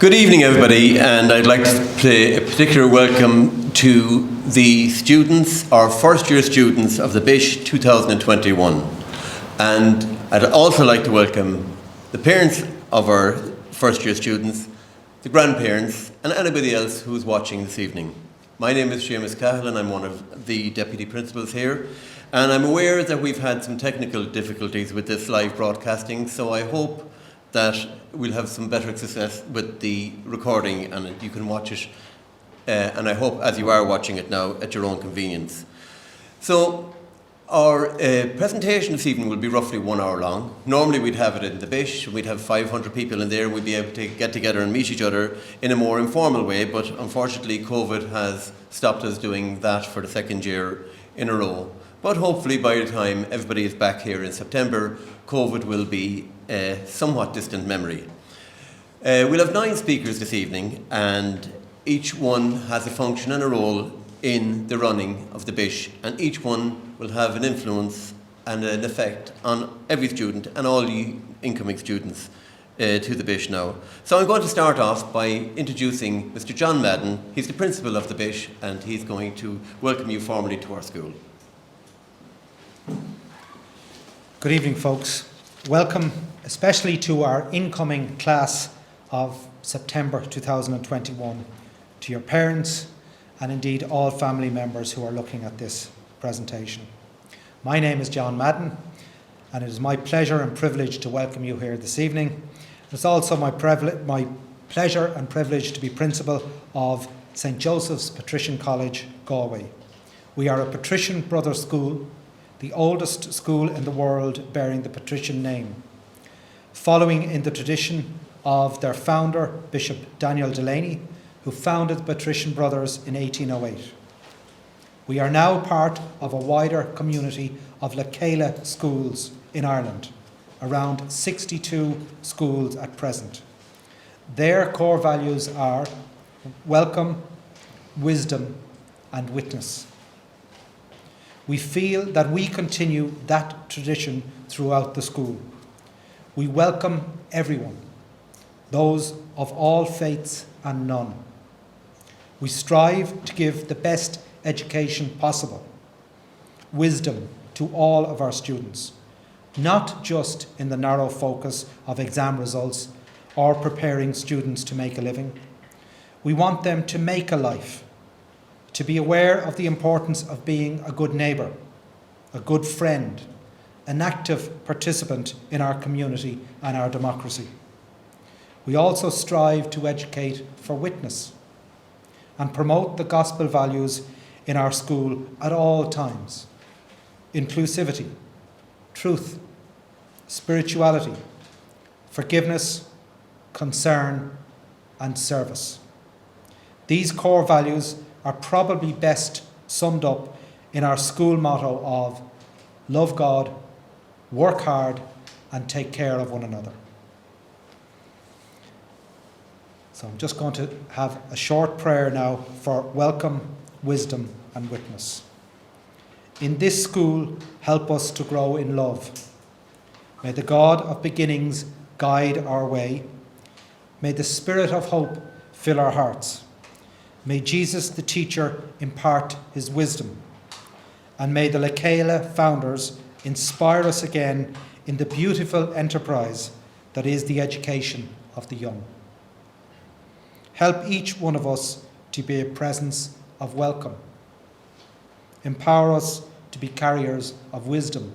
Good evening, everybody, and I'd like to pay a particular welcome to the students, our first-year students of the Bish 2021. And I'd also like to welcome the parents of our first-year students, the grandparents, and anybody else who's watching this evening. My name is Seamus Cahill, and I'm one of the deputy principals here. And I'm aware that we've had some technical difficulties with this live broadcasting, so I hope that we'll have some better success with the recording and you can watch it, and I hope as you are watching it now at your own convenience. So our presentation this evening will be roughly 1 hour long. Normally we'd have it in the Bish, we'd have 500 people in there, we'd be able to get together and meet each other in a more informal way, but unfortunately COVID has stopped us doing that for the second year in a row. But hopefully by the time everybody is back here in September, COVID will be a somewhat distant memory. We'll have 9 speakers this evening, and each one has a function and a role in the running of the Bish, and each one will have an influence and an effect on every student and all the incoming students to the Bish now. So I'm going to start off by introducing Mr. John Madden. He's the principal of the Bish, and he's going to welcome you formally to our school. Good evening, folks. Welcome especially to our incoming class of September 2021, to your parents and indeed all family members who are looking at this presentation. My name is John Madden, and it is my pleasure and privilege to welcome you here this evening. It's also my pleasure and privilege to be principal of St. Joseph's Patrician College, Galway. We are a Patrician brother school, the oldest school in the world bearing the patrician name, following in the tradition of their founder, Bishop Daniel Delaney, who founded the Patrician Brothers in 1808. We are now part of a wider community of Lecala schools in Ireland, around 62 schools at present. Their core values are welcome, wisdom, and witness. We feel that we continue that tradition throughout the school. We welcome everyone, those of all faiths and none. We strive to give the best education possible, wisdom to all of our students, not just in the narrow focus of exam results or preparing students to make a living. We want them to make a life, to be aware of the importance of being a good neighbour, a good friend, an active participant in our community and our democracy. We also strive to educate for witness and promote the gospel values in our school at all times: inclusivity, truth, spirituality, forgiveness, concern, and service. These core values are probably best summed up in our school motto of love God, work hard, and take care of one another. So I'm just going to have a short prayer now for welcome, wisdom, and witness. In this school, help us to grow in love. May the God of beginnings guide our way. May the Spirit of hope fill our hearts. May Jesus, the teacher, impart his wisdom. And may the Lecala founders inspire us again in the beautiful enterprise that is the education of the young. Help each one of us to be a presence of welcome. Empower us to be carriers of wisdom.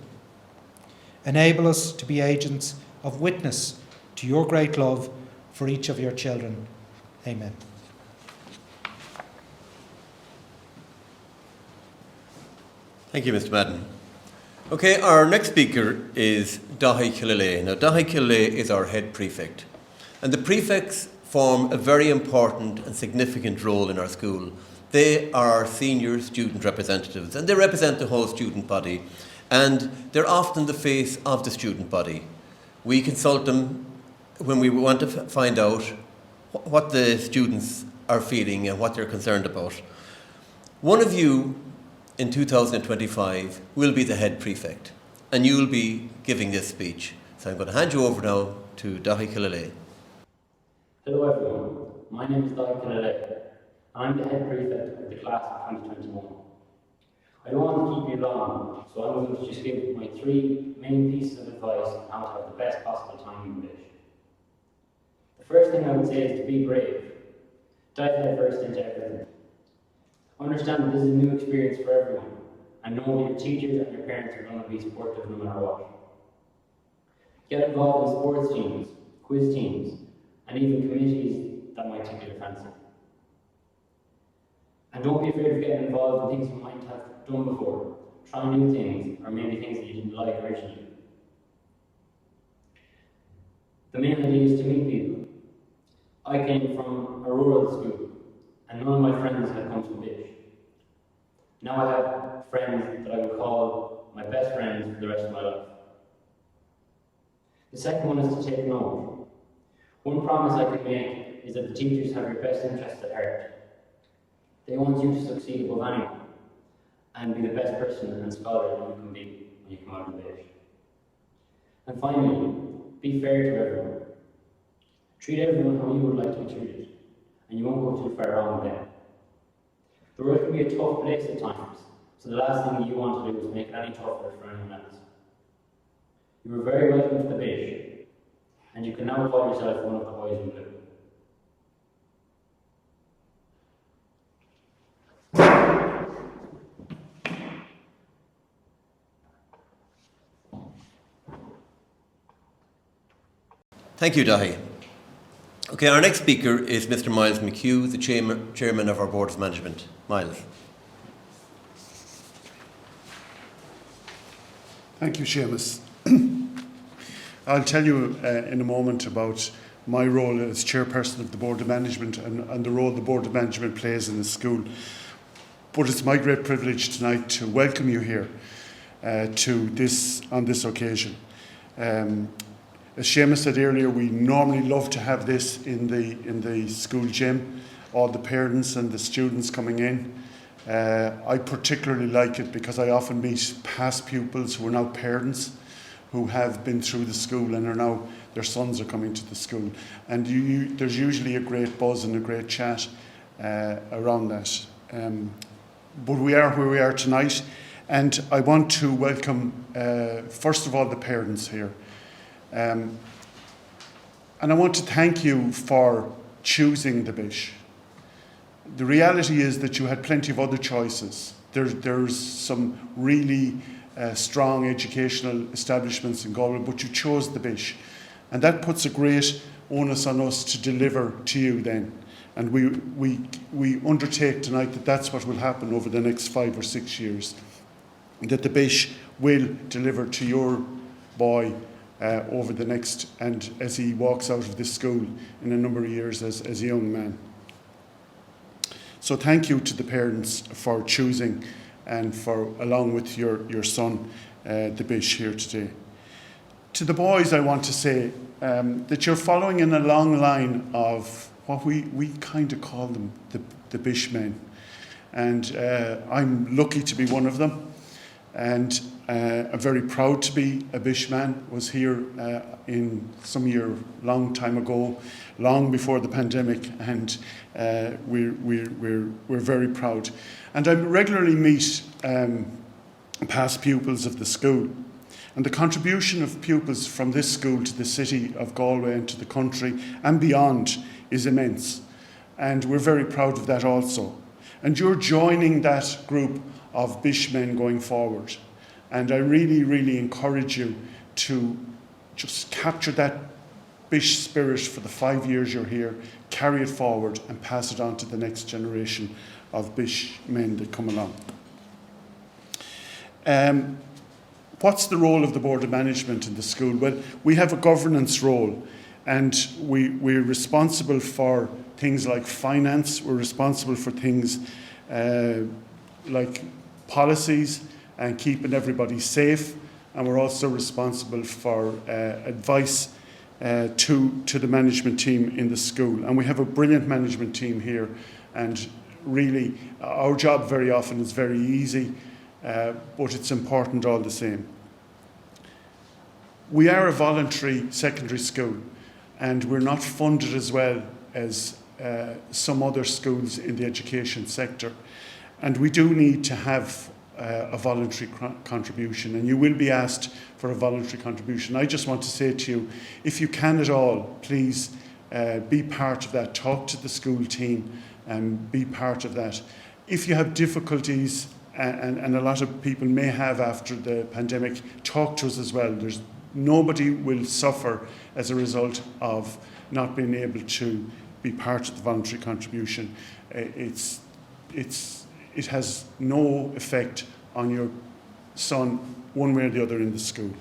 Enable us to be agents of witness to your great love for each of your children. Amen. Thank you, Mr. Madden. Okay, our next speaker is Dahi Killalay. Now, Dahi Killalay is our head prefect, and the prefects form a very important and significant role in our school. They are our senior student representatives, and they represent the whole student body, and they're often the face of the student body. We consult them when we want to find out what the students are feeling and what they're concerned about. One of you in 2025 will be the head prefect, and you'll be giving this speech. So I'm going to hand you over now to Dahi Killalay. Hello everyone, my name is Dr. and I'm the head prefect of the class of 2021. I don't want to keep you long, so I'm going to just give my 3 main pieces of advice on how to have the best possible time in Bish. The first thing I would say is to be brave. Dive headfirst into everything. Understand that this is a new experience for everyone, and know that your teachers and your parents are going to be supportive no matter what. Get involved in sports teams, quiz teams, and even committees that might take your fancy. And don't be afraid of getting involved in things you might have done before. Try new things, or maybe things that you didn't like originally. The main idea is to meet people. I came from a rural school, and none of my friends had come from Bish. Now I have friends that I would call my best friends for the rest of my life. The second one is to take note. One promise I can make is that the teachers have your best interests at heart. They want you to succeed above anyone and be the best person and scholar that you can be when you come out of the Bish. And finally, be fair to everyone. Treat everyone how you would like to be treated, and you won't go too far wrong with them. The world can be a tough place at times, so the last thing you want to do is make it any tougher for anyone else. You are very welcome to the Bish, and you can now call yourself one of the boys in blue. Thank you, Dahi. Okay, our next speaker is Mr. Miles McHugh, the chairman of our Board of Management. Miles. Thank you, Seamus. I'll tell you in a moment about my role as chairperson of the Board of Management and the role the Board of Management plays in the school. But it's my great privilege tonight to welcome you here on this occasion. As Seamus said earlier, we normally love to have this in the school gym, all the parents and the students coming in. I particularly like it because I often meet past pupils who are now parents who have been through the school and are now, their sons are coming to the school. And there's usually a great buzz and a great chat around that. But we are where we are tonight, and I want to welcome, first of all, the parents here. And I want to thank you for choosing the Bish. The reality is that you had plenty of other choices. There's some really strong educational establishments in Galway, but you chose the Bish. And that puts a great onus on us to deliver to you then. And we undertake tonight that that's what will happen over the next 5 or 6 years. That the Bish will deliver to your boy over the next, and as he walks out of this school in a number of years as a young man. So thank you to the parents for choosing and for, along with your son, the Bish here today. To the boys, I want to say that you're following in a long line of what we kind of call them the Bish men. And I'm lucky to be one of them. And I'm very proud to be a Bish man. Was here in some year, long time ago, long before the pandemic, and we're very proud. And I regularly meet past pupils of the school, and the contribution of pupils from this school to the city of Galway and to the country and beyond is immense, and we're very proud of that also. And you're joining that group of Bish men going forward. And I really, really encourage you to just capture that Bish spirit for the 5 years you're here, carry it forward and pass it on to the next generation of Bish men that come along. What's the role of the Board of Management in the school? Well, we have a governance role, and we're responsible for things like finance, we're responsible for things like policies and keeping everybody safe, and we're also responsible for advice to the management team in the school. And we have a brilliant management team here, and really our job very often is very easy, but it's important all the same. We are a voluntary secondary school, and we're not funded as well as some other schools in the education sector. And we do need to have a voluntary contribution, and you will be asked for a voluntary contribution. I just want to say to you, if you can at all, please be part of that. Talk to the school team and be part of that. If you have difficulties, and a lot of people may have after the pandemic, talk to us as well. Nobody will suffer as a result of not being able to be part of the voluntary contribution. It has no effect on your son one way or the other in the school.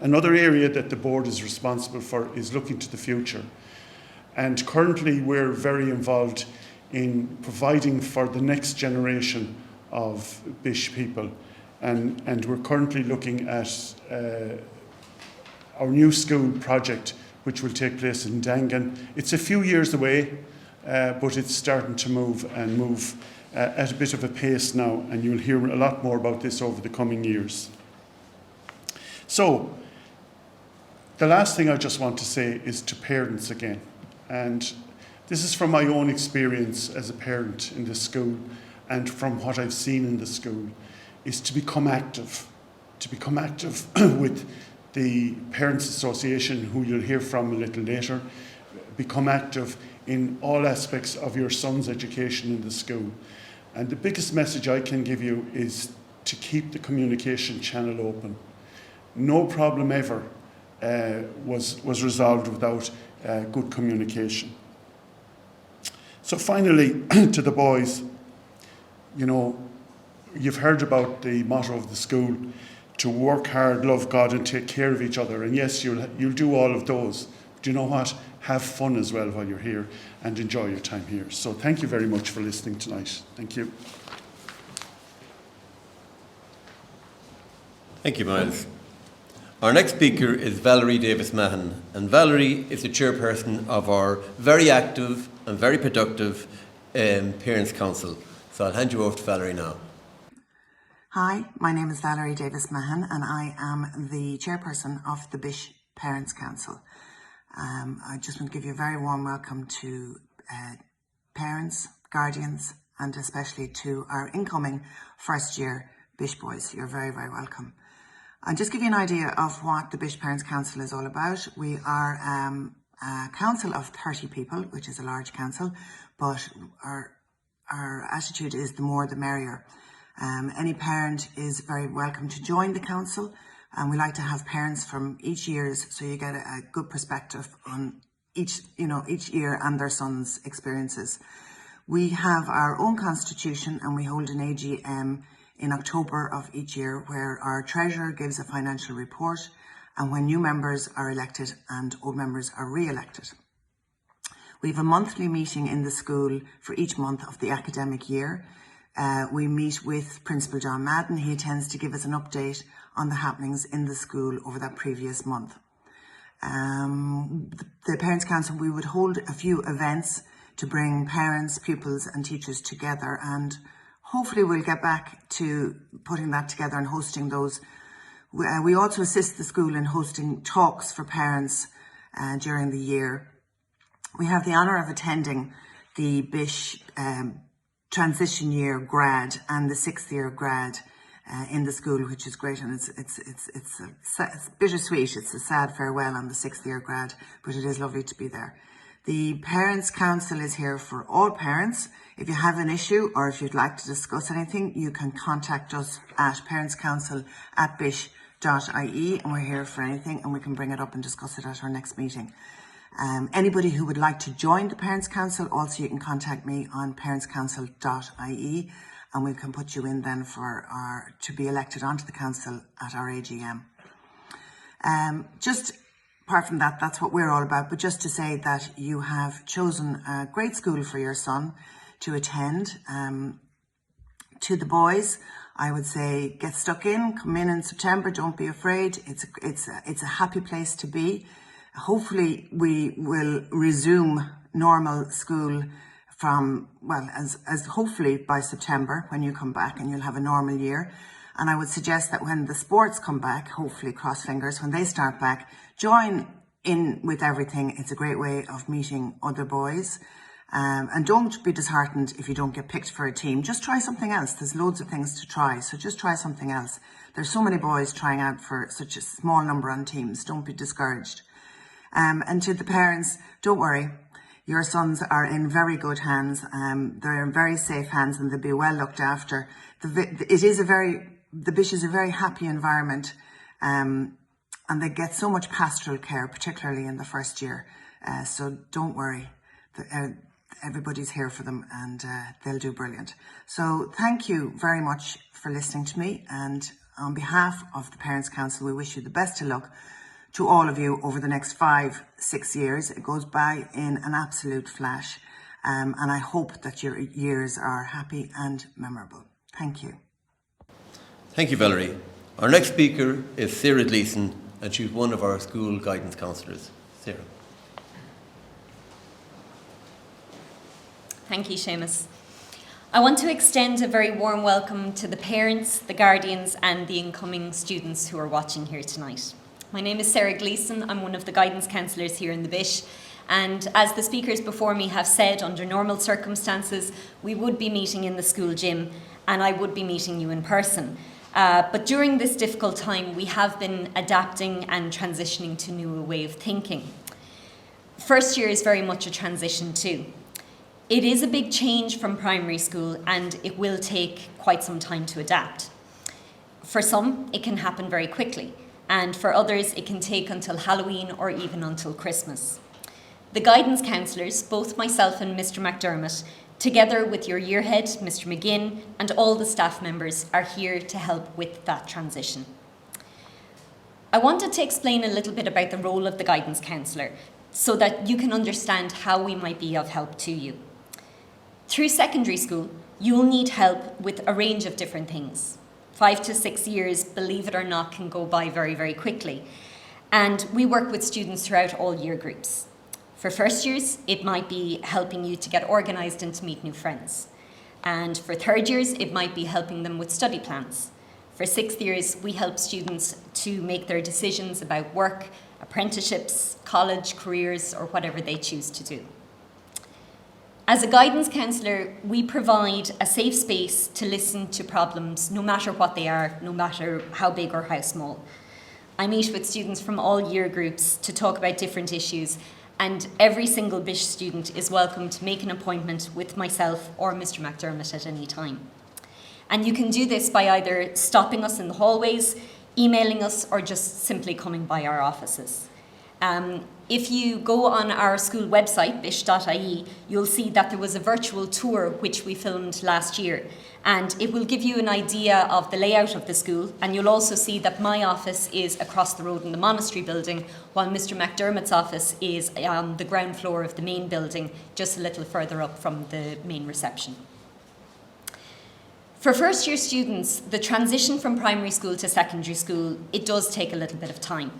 Another area that the board is responsible for is looking to the future. And currently we're very involved in providing for the next generation of Bish people. And we're currently looking at our new school project, which will take place in Dangan. It's a few years away, but it's starting to move at a bit of a pace now, and you'll hear a lot more about this over the coming years. So, the last thing I just want to say is to parents again, and this is from my own experience as a parent in the school and from what I've seen in the school, is to become active with the Parents Association, who you'll hear from a little later. Become active in all aspects of your son's education in the school. And the biggest message I can give you is to keep the communication channel open. No problem ever was resolved without good communication. So finally, to the boys, you know, you've heard about the motto of the school, to work hard, love God, and take care of each other. And yes, you'll do all of those. Do you know what? Have fun as well while you're here and enjoy your time here. So thank you very much for listening tonight. Thank you. Thank you, Miles. Our next speaker is Valerie Davis-Mahon, and Valerie is the chairperson of our very active and very productive Parents' Council. So I'll hand you over to Valerie now. Hi, my name is Valerie Davis-Mahon, and I am the chairperson of the Bish Parents' Council. I just want to give you a very warm welcome to parents, guardians, and especially to our incoming first year Bish boys. You're very, very welcome. I'll just give you an idea of what the Bish Parents' Council is all about. We are a council of 30 people, which is a large council, but our attitude is the more the merrier. Any parent is very welcome to join the council, and we like to have parents from each years, so you get a good perspective on each year and their son's experiences. We have our own constitution, and we hold an AGM in October of each year, where our treasurer gives a financial report, and when new members are elected and old members are re-elected. We have a monthly meeting in the school for each month of the academic year. We meet with Principal John Madden. He tends to give us an update on the happenings in the school over that previous month. The Parents' Council, we would hold a few events to bring parents, pupils and teachers together, and hopefully we'll get back to putting that together and hosting those. We also assist the school in hosting talks for parents during the year. We have the honour of attending the Bish transition year grad and the 6th year grad in the school, which is great, and it's bittersweet. It's a sad farewell on the 6th year grad, but it is lovely to be there. The Parents' Council is here for all parents. If you have an issue or if you'd like to discuss anything, you can contact us at parentscouncil@bish.ie, and we're here for anything, and we can bring it up and discuss it at our next meeting. Anybody who would like to join the Parents' Council, also you can contact me on parentscouncil.ie, and we can put you in then to be elected onto the council at our AGM. Just apart from that, that's what we're all about, but just to say that you have chosen a great school for your son to attend. To the boys, I would say get stuck in, come in September, don't be afraid. It's a happy place to be. Hopefully we will resume normal school from, well, as hopefully by September when you come back, and you'll have a normal year. And I would suggest that when the sports come back, hopefully cross fingers, when they start back, join in with everything. It's a great way of meeting other boys. And don't be disheartened if you don't get picked for a team. Just try something else. There's loads of things to try, so just try something else. There's so many boys trying out for such a small number on teams. Don't be discouraged. And to the parents, don't worry. Your sons are in very good hands. They're in very safe hands, and they'll be well looked after. The Bish is a very happy environment, and they get so much pastoral care, particularly in the first year. So don't worry. Everybody's here for them, and they'll do brilliant. So thank you very much for listening to me, and on behalf of the Parents' Council, we wish you the best of luck to all of you over the next 5-6 years. It goes by in an absolute flash, and I hope that your years are happy and memorable. Thank you. Thank you, Valerie. Our next speaker is Sarah Gleeson, and she's one of our school guidance counsellors. Sarah. Thank you, Seamus. I want to extend a very warm welcome to the parents, the guardians and the incoming students who are watching here tonight. My name is Sarah Gleeson. I'm one of the guidance counsellors here in the Bish, and as the speakers before me have said, under normal circumstances we would be meeting in the school gym and I would be meeting you in person. But during this difficult time we have been adapting and transitioning to a new way of thinking. First year is very much a transition too. It is a big change from primary school and it will take quite some time to adapt. For some, it can happen very quickly, and for others, it can take until Halloween or even until Christmas. The guidance counsellors, both myself and Mr. McDermott, together with your year head, Mr. McGinn, and all the staff members are here to help with that transition. I wanted to explain a little bit about the role of the guidance counsellor so that you can understand how we might be of help to you. Through secondary school, you'll need help with a range of different things. 5 to 6 years, believe it or not, can go by very, very quickly. And we work with students throughout all year groups. For first years, it might be helping you to get organised and to meet new friends. And for third years, it might be helping them with study plans. For sixth years, we help students to make their decisions about work, apprenticeships, college, careers, or whatever they choose to do. As a guidance counsellor, we provide a safe space to listen to problems, no matter what they are, no matter how big or how small. I meet with students from all year groups to talk about different issues, and every single Bish student is welcome to make an appointment with myself or Mr. McDermott at any time. And you can do this by either stopping us in the hallways, emailing us, or just simply coming by our offices. If you go on our school website, bish.ie, you'll see that there was a virtual tour which we filmed last year, and it will give you an idea of the layout of the school, and you'll also see that my office is across the road in the monastery building, while Mr. McDermott's office is on the ground floor of the main building, just a little further up from the main reception. For first year students, the transition from primary school to secondary school, it does take a little bit of time.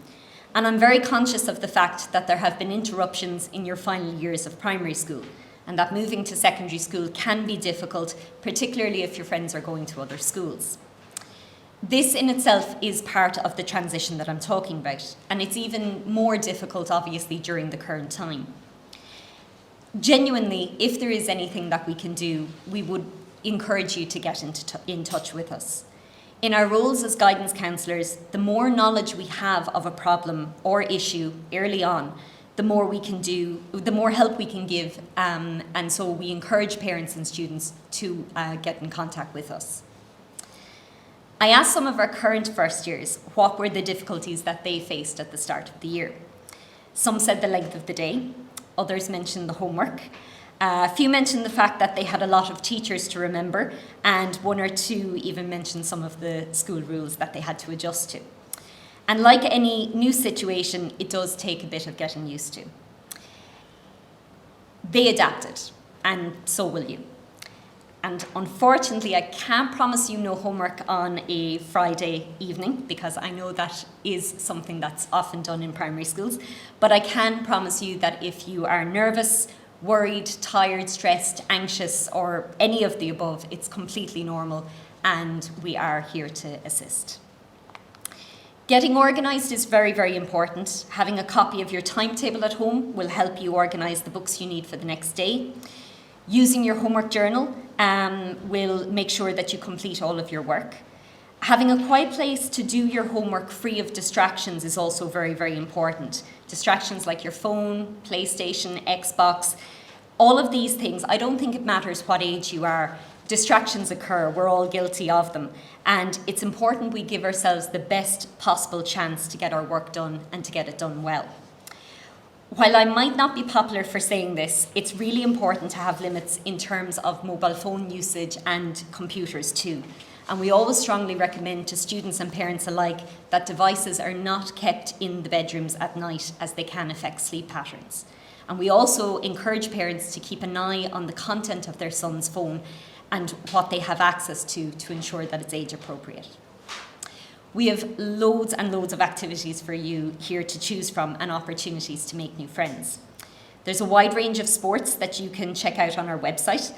And I'm very conscious of the fact that there have been interruptions in your final years of primary school, and that moving to secondary school can be difficult, particularly if your friends are going to other schools. This in itself is part of the transition that I'm talking about, and it's even more difficult, obviously, during the current time. Genuinely, if there is anything that we can do, we would encourage you to get in touch with us. In our roles as guidance counsellors, the more knowledge we have of a problem or issue early on, the more we can do, the more help we can give, and so we encourage parents and students to get in contact with us. I asked some of our current first years what were the difficulties that they faced at the start of the year. Some said the length of the day, others mentioned the homework. A few mentioned the fact that they had a lot of teachers to remember, and one or two even mentioned some of the school rules that they had to adjust to. And like any new situation, it does take a bit of getting used to. They adapted, and so will you. And unfortunately, I can't promise you no homework on a Friday evening, because I know that is something that's often done in primary schools. But I can promise you that if you are nervous, worried, tired, stressed, anxious, or any of the above, it's completely normal, and we are here to assist. Getting organised is very, very important. Having a copy of your timetable at home will help you organise the books you need for the next day. Using your homework journal will make sure that you complete all of your work. Having a quiet place to do your homework free of distractions is also very, very important. Distractions like your phone, PlayStation, Xbox, all of these things, I don't think it matters what age you are. Distractions occur, we're all guilty of them. And it's important we give ourselves the best possible chance to get our work done and to get it done well. While I might not be popular for saying this, it's really important to have limits in terms of mobile phone usage and computers too. And we always strongly recommend to students and parents alike that devices are not kept in the bedrooms at night, as they can affect sleep patterns. And we also encourage parents to keep an eye on the content of their son's phone and what they have access to ensure that it's age appropriate. We have loads and loads of activities for you here to choose from and opportunities to make new friends. There's a wide range of sports that you can check out on our website.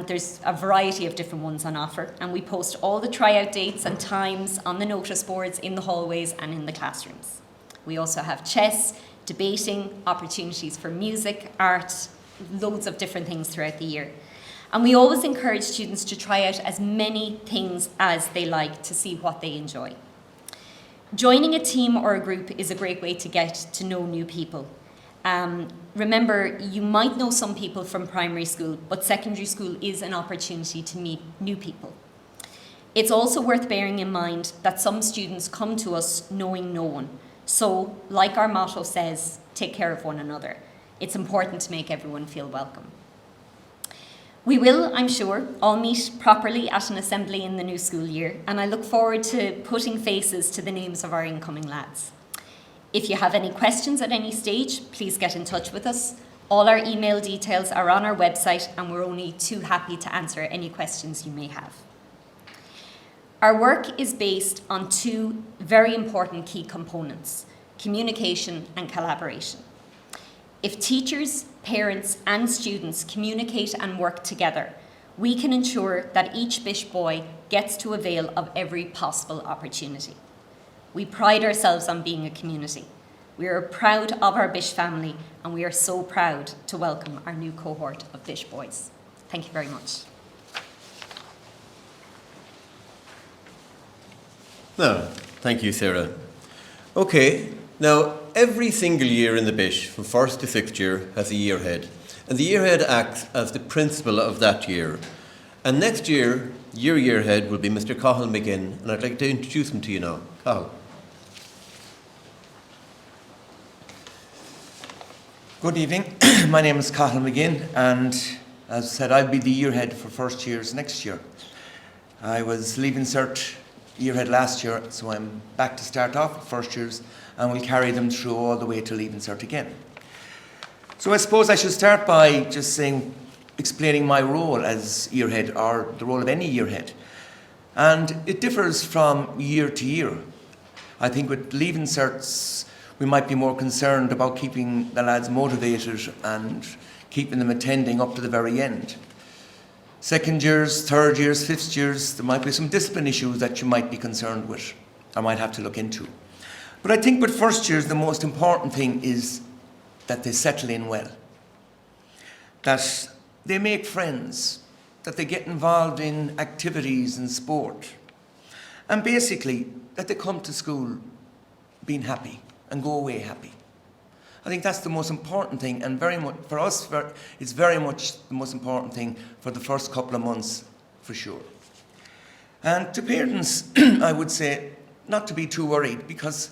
There's a variety of different ones on offer, and we post all the tryout dates and times on the notice boards in the hallways and in the classrooms. We also have chess, debating, opportunities for music, art, loads of different things throughout the year. And we always encourage students to try out as many things as they like to see what they enjoy. Joining a team or a group is a great way to get to know new people. Remember, you might know some people from primary school, but secondary school is an opportunity to meet new people. It's also worth bearing in mind that some students come to us knowing no one. So, like our motto says, take care of one another. It's important to make everyone feel welcome. We will, I'm sure, all meet properly at an assembly in the new school year, and I look forward to putting faces to the names of our incoming lads. If you have any questions at any stage, please get in touch with us. All our email details are on our website, and we're only too happy to answer any questions you may have. Our work is based on two very important key components: communication and collaboration. If teachers, parents and students communicate and work together, we can ensure that each Bish boy gets to avail of every possible opportunity. We pride ourselves on being a community. We are proud of our Bish family, and we are so proud to welcome our new cohort of Bish boys. Thank you very much. No, thank you, Sarah. Okay, now every single year in the Bish, from first to sixth year, has a year head. And the year head acts as the principal of that year. And next year, your year head will be Mr. Cathal McGinn, and I'd like to introduce him to you now. Cathal. Good evening. My name is Cathal McGinn, and as I said, I'll be the year head for first years next year. I was Leaving Cert year head last year, so I'm back to start off with first years, and we'll carry them through all the way to Leaving Cert again. So I suppose I should start by just explaining my role as year head, or the role of any year head. And it differs from year to year. I think with Leaving Certs, we might be more concerned about keeping the lads motivated and keeping them attending up to the very end. Second years, third years, fifth years, there might be some discipline issues that you might be concerned with, or might have to look into. But I think with first years, the most important thing is that they settle in well, that they make friends, that they get involved in activities and sport, and basically that they come to school being happy and go away happy. I think that's the most important thing, and very much for us, it's very much the most important thing for the first couple of months, for sure. And to parents, I would say not to be too worried, because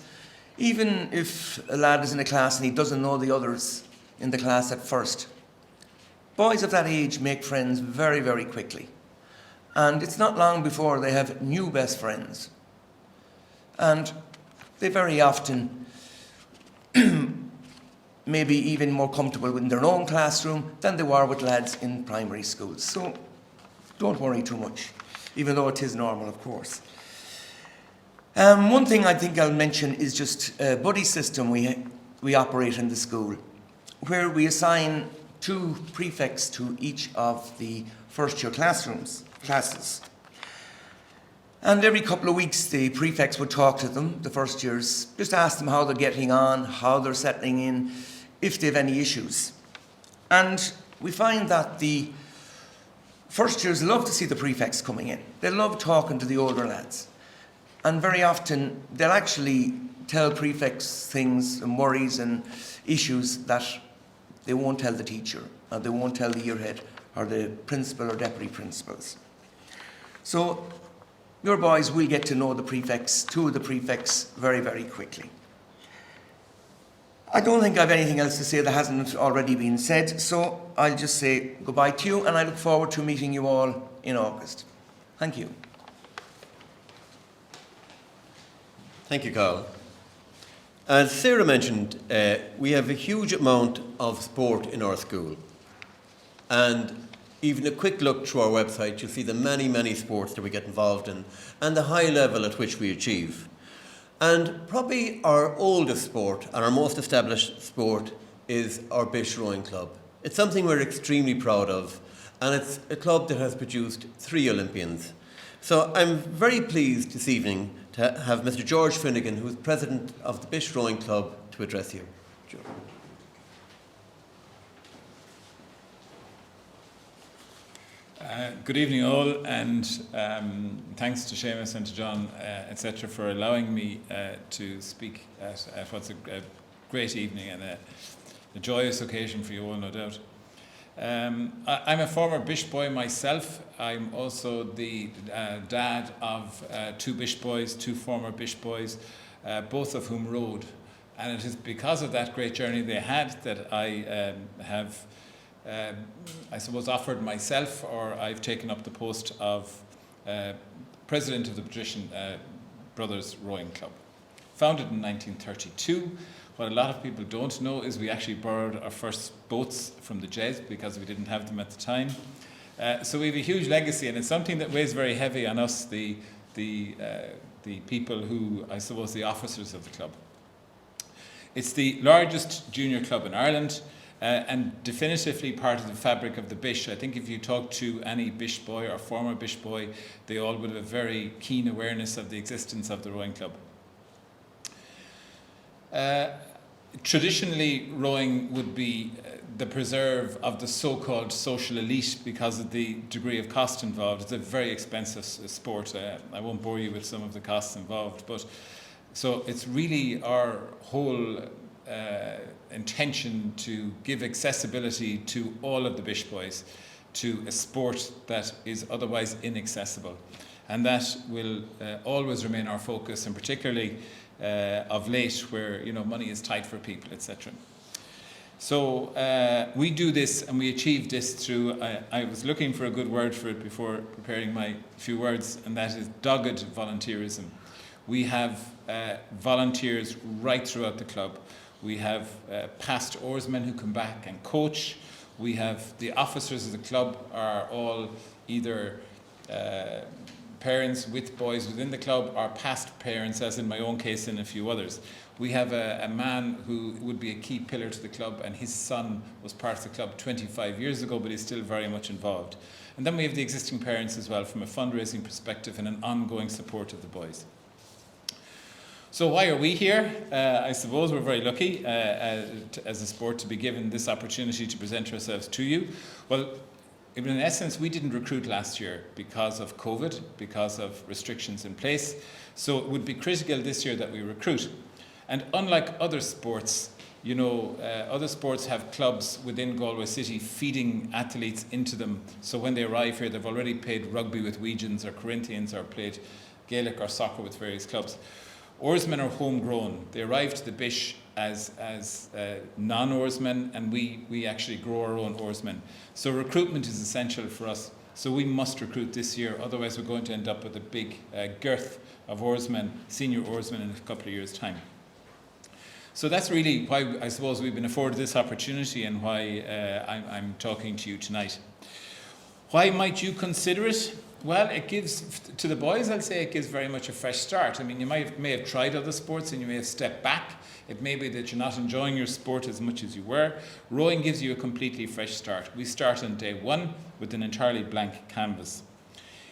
even if a lad is in a class and he doesn't know the others in the class at first, boys of that age make friends very, very quickly. And it's not long before they have new best friends. And they very often maybe even more comfortable in their own classroom than they were with lads in primary schools. So don't worry too much, even though it is normal, of course. One thing I think I'll mention is just a buddy system we operate in the school, where we assign 2 prefects to each of the first year classes. And every couple of weeks, the prefects would talk to them, the first years, just ask them how they're getting on, how they're settling in, if they have any issues. And we find that the first years love to see the prefects coming in. They love talking to the older lads. And very often, they'll actually tell prefects things and worries and issues that they won't tell the teacher, or they won't tell the yearhead, or the principal or deputy principals. So your boys will get to know the prefects, two of the prefects, very, very quickly. I don't think I have anything else to say that hasn't already been said, so I'll just say goodbye to you, and I look forward to meeting you all in August. Thank you. Thank you, Carl. As Sarah mentioned, we have a huge amount of sport in our school. And even a quick look through our website, you'll see the many, many sports that we get involved in and the high level at which we achieve. And probably our oldest sport and our most established sport is our Bish Rowing Club. It's something we're extremely proud of, and it's a club that has produced 3 Olympians. So I'm very pleased this evening to have Mr. George Finnegan, who is president of the Bish Rowing Club, to address you. George. Good evening all, and thanks to Seamus and to John, etc., for allowing me to speak at what's a great evening and a joyous occasion for you all, no doubt. I'm a former Bish boy myself. I'm also the dad of 2 Bish boys, 2 former Bish boys, both of whom rowed. And it is because of that great journey they had that I have I suppose offered myself, or I've taken up the post of president of the Patrician Brothers Rowing Club. Founded in 1932. What a lot of people don't know is we actually borrowed our first boats from the Jez because we didn't have them at the time. So we have a huge legacy, and it's something that weighs very heavy on us, the people who, I suppose, the officers of the club. It's the largest junior club in Ireland. And definitively part of the fabric of the Bish. I think if you talk to any Bish boy or former Bish boy, they all would have a very keen awareness of the existence of the rowing club. Traditionally, rowing would be the preserve of the so-called social elite because of the degree of cost involved. It's a very expensive sport. I won't bore you with some of the costs involved, but so it's really our whole intention to give accessibility to all of the Bish boys to a sport that is otherwise inaccessible. And that will always remain our focus, and particularly of late where money is tight for people, etc. So we do this and we achieve this through, I was looking for a good word for it before preparing my few words, and that is dogged volunteerism. We have volunteers right throughout the club. We have past oarsmen who come back and coach. We have the officers of the club are all either parents with boys within the club or past parents, as in my own case and a few others. We have a man who would be a key pillar to the club, and his son was part of the club 25 years ago, but he's still very much involved. And then we have the existing parents as well from a fundraising perspective and an ongoing support of the boys. So why are we here? I suppose we're very lucky as a sport to be given this opportunity to present ourselves to you. Well, in essence, we didn't recruit last year because of COVID, because of restrictions in place. So it would be critical this year that we recruit. And unlike other sports, other sports have clubs within Galway City feeding athletes into them. So when they arrive here, they've already played rugby with Wegians or Corinthians or played Gaelic or soccer with various clubs. Oarsmen are homegrown. They arrive to the Bish as non-oarsmen, and we actually grow our own oarsmen. So recruitment is essential for us. So we must recruit this year, otherwise we're going to end up with a big girth of oarsmen, senior oarsmen, in a couple of years' time. So that's really why I suppose we've been afforded this opportunity and why I'm talking to you tonight. Why might you consider it? Well, it gives, to the boys, I'll say it gives very much a fresh start. I mean, you may have tried other sports and you may have stepped back. It may be that you're not enjoying your sport as much as you were. Rowing gives you a completely fresh start. We start on day 1 with an entirely blank canvas.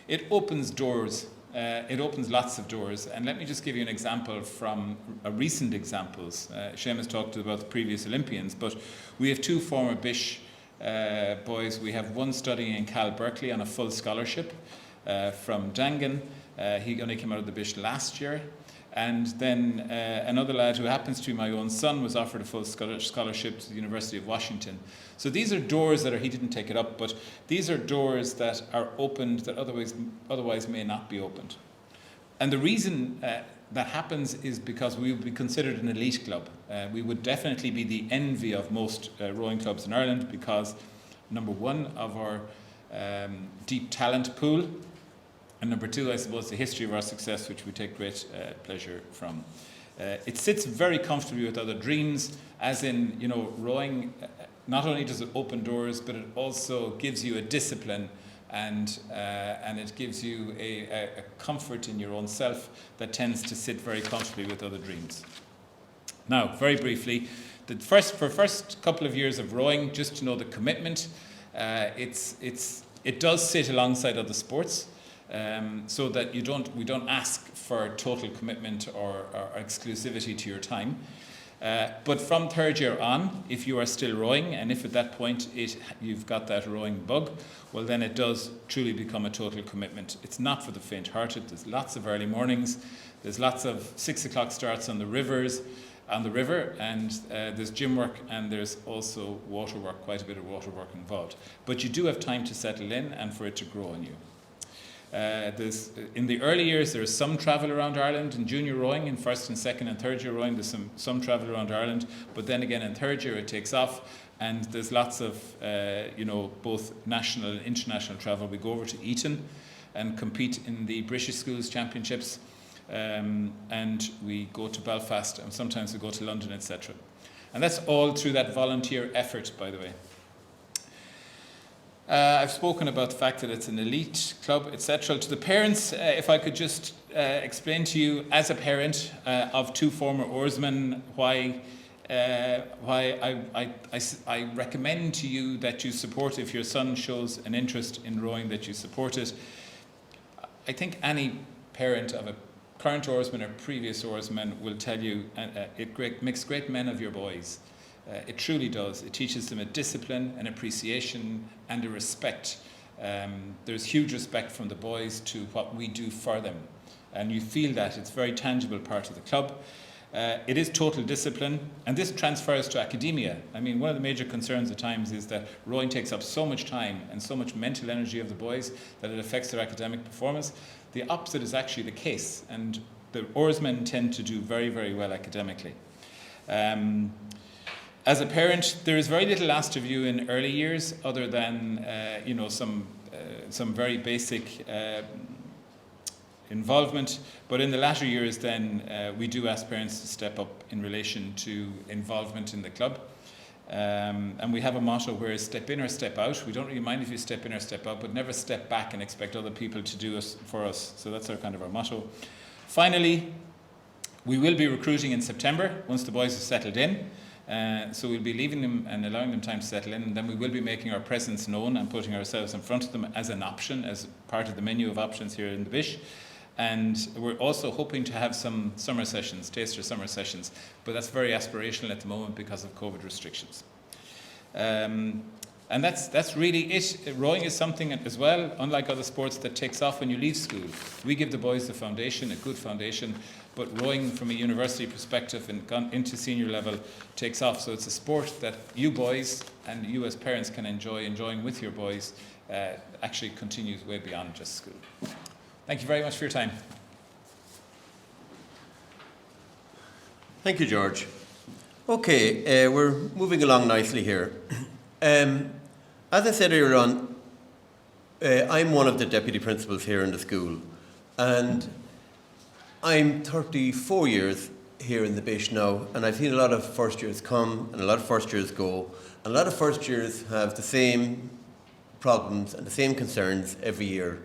It opens doors it opens lots of doors. And let me just give you an example from recent examples. Seamus talked about the previous Olympians, but we have 2 former Bish boys. We have one studying in Cal Berkeley on a full scholarship from Dangan. He only came out of the Bish last year. And then another lad who happens to be my own son was offered a full scholarship to the University of Washington. So these are doors that he didn't take it up, but these are doors that are opened that otherwise may not be opened. And the reason that happens is because we would be considered an elite club. We would definitely be the envy of most rowing clubs in Ireland because, number one, of our deep talent pool, and number 2, I suppose, the history of our success, which we take great pleasure from. It sits very comfortably with other dreams, as in, rowing not only does it open doors, but it also gives you a discipline and it gives you a comfort in your own self that tends to sit very comfortably with other dreams. Now, very briefly, for first couple of years of rowing, just to know the commitment, it does sit alongside other sports. So that we don't ask for total commitment or exclusivity to your time. But from 3rd year on, if you are still rowing, and if at that point you've got that rowing bug, well then it does truly become a total commitment. It's not for the faint-hearted. There's lots of early mornings. There's lots of 6 o'clock starts on the river, and there's gym work, and there's also water work, quite a bit of water work involved. But you do have time to settle in and for it to grow on you. In the early years, there's some travel around Ireland in junior rowing. In 1st and 2nd and 3rd year rowing, there's some travel around Ireland. But then again, in 3rd year, it takes off, and there's lots of, both national and international travel. We go over to Eton and compete in the British Schools Championships, and we go to Belfast, and sometimes we go to London, etc. And that's all through that volunteer effort, by the way. I've spoken about the fact that it's an elite club, etc. To the parents, if I could just explain to you, as a parent of 2 former oarsmen, why I recommend to you that you support, if your son shows an interest in rowing, that you support it. I think any parent of a current oarsman or previous oarsman will tell you it makes great men of your boys. It truly does. It teaches them a discipline, an appreciation, and a respect. There's huge respect from the boys to what we do for them. And you feel that. It's a very tangible part of the club. It is total discipline, and this transfers to academia. I mean, one of the major concerns at times is that rowing takes up so much time and so much mental energy of the boys that it affects their academic performance. The opposite is actually the case, and the oarsmen tend to do very, very well academically. As a parent, there is very little asked of you in early years, other than some very basic involvement. But in the latter years, then we do ask parents to step up in relation to involvement in the club. And we have a motto where step in or step out. We don't really mind if you step in or step out, but never step back and expect other people to do it for us. So that's our motto. Finally, we will be recruiting in September once the boys have settled in. So we'll be leaving them and allowing them time to settle in, and then we will be making our presence known and putting ourselves in front of them as an option, as part of the menu of options here in the Bish. And we're also hoping to have some summer sessions, taster summer sessions, but that's very aspirational at the moment because of COVID restrictions. And that's really it. Rowing is something as well, unlike other sports, that takes off when you leave school. We give the boys the foundation, a good foundation, but rowing from a university perspective and gone into senior level takes off. So it's a sport that you boys and you as parents can enjoying with your boys actually continues way beyond just school. Thank you very much for your time. Thank you, George. Okay, we're moving along nicely here. As I said earlier on, I'm one of the deputy principals here in the school, and I'm 34 years here in the Bish now, and I've seen a lot of first years come and a lot of first years go. And a lot of first years have the same problems and the same concerns every year.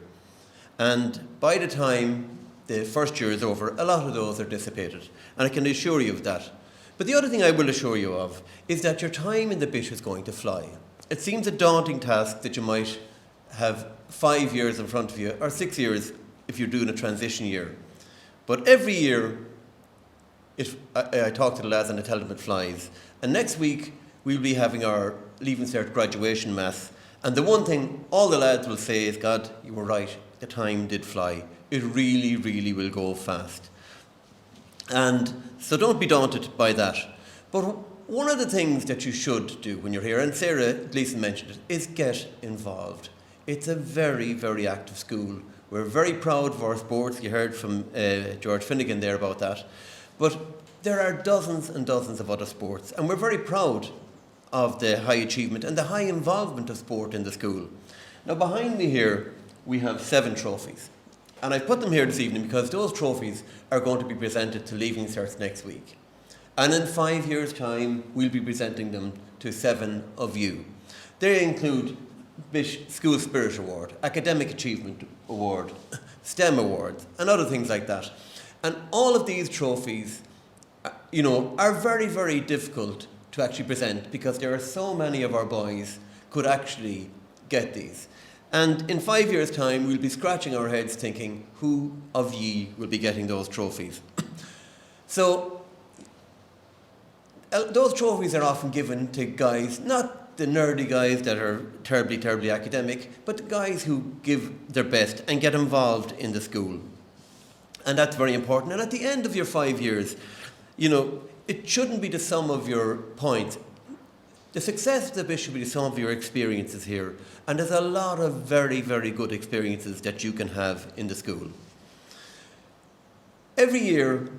And by the time the first year is over, a lot of those are dissipated, and I can assure you of that. But the other thing I will assure you of is that your time in the Bish is going to fly. It seems a daunting task that you might have 5 years in front of you, or 6 years, if you're doing a transition year. But every year, I talk to the lads and I tell them it flies. And next week, we'll be having our Leaving Cert graduation mass. And the one thing all the lads will say is, God, you were right, the time did fly. It really, really will go fast. And so don't be daunted by that. But one of the things that you should do when you're here, and Sarah Gleeson mentioned it, is get involved. It's a very, very active school. We're very proud of our sports. You heard from George Finnegan there about that. But there are dozens and dozens of other sports, and we're very proud of the high achievement and the high involvement of sport in the school. Now, behind me here, we have 7 trophies. And I've put them here this evening because those trophies are going to be presented to Leaving Certs next week. And in 5 years' time, we'll be presenting them to 7 of you. They include Bish School Spirit Award, Academic Achievement Award, STEM Awards, and other things like that. And all of these trophies, are very, very difficult to actually present because there are so many of our boys could actually get these. And in 5 years' time, we'll be scratching our heads thinking, who of ye will be getting those trophies? So, those trophies are often given to guys, not the nerdy guys that are terribly, terribly academic, but the guys who give their best and get involved in the school. And that's very important. And at the end of your 5 years, it shouldn't be the sum of your points. The success of the Bish should be the sum of your experiences here. And there's a lot of very, very good experiences that you can have in the school. Every year,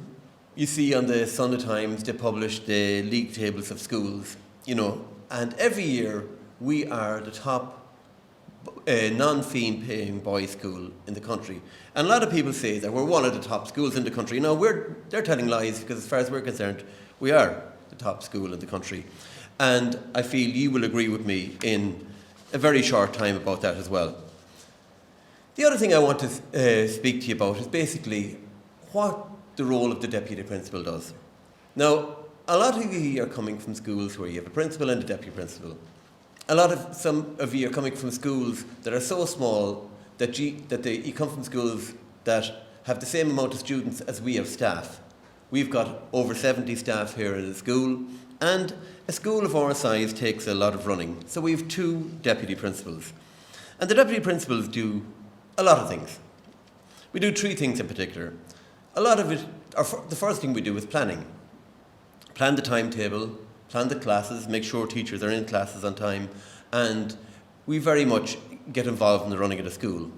you see on the Sunday Times, they publish the league tables of schools, and every year we are the top non-fee paying boys' school in the country. And a lot of people say that we're one of the top schools in the country. Now, they're telling lies because as far as we're concerned, we are the top school in the country. And I feel you will agree with me in a very short time about that as well. The other thing I want to speak to you about is basically what the role of the deputy principal does. Now, a lot of you are coming from schools where you have a principal and a deputy principal. Some of you are coming from schools that are so small that you come from schools that have the same amount of students as we have staff. We've got over 70 staff here in the school, and a school of our size takes a lot of running. So we have 2 deputy principals. And the deputy principals do a lot of things. We do 3 things in particular. A lot of it, the first thing we do is planning. Plan the timetable, plan the classes, make sure teachers are in classes on time, and we very much get involved in the running of the school.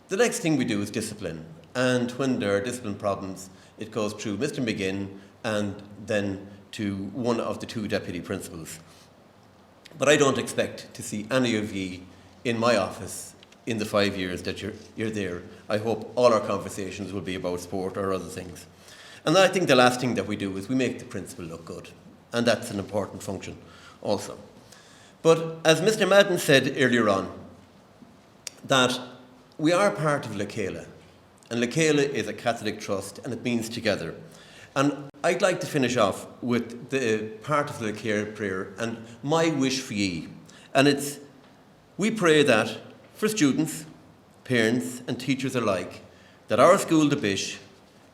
The next thing we do is discipline, and when there are discipline problems, it goes through Mr. McGinn and then to one of the 2 deputy principals. But I don't expect to see any of ye in my office in the 5 years that you're there. I hope all our conversations will be about sport or other things. And I think the last thing that we do is we make the principal look good. And that's an important function also. But as Mr. Madden said earlier on, that we are part of Lekela. And Lekela is a Catholic trust and it means together. And I'd like to finish off with the part of the Lekela prayer and my wish for ye. And it's, we pray that for students, parents and teachers alike, that our school, the Bish,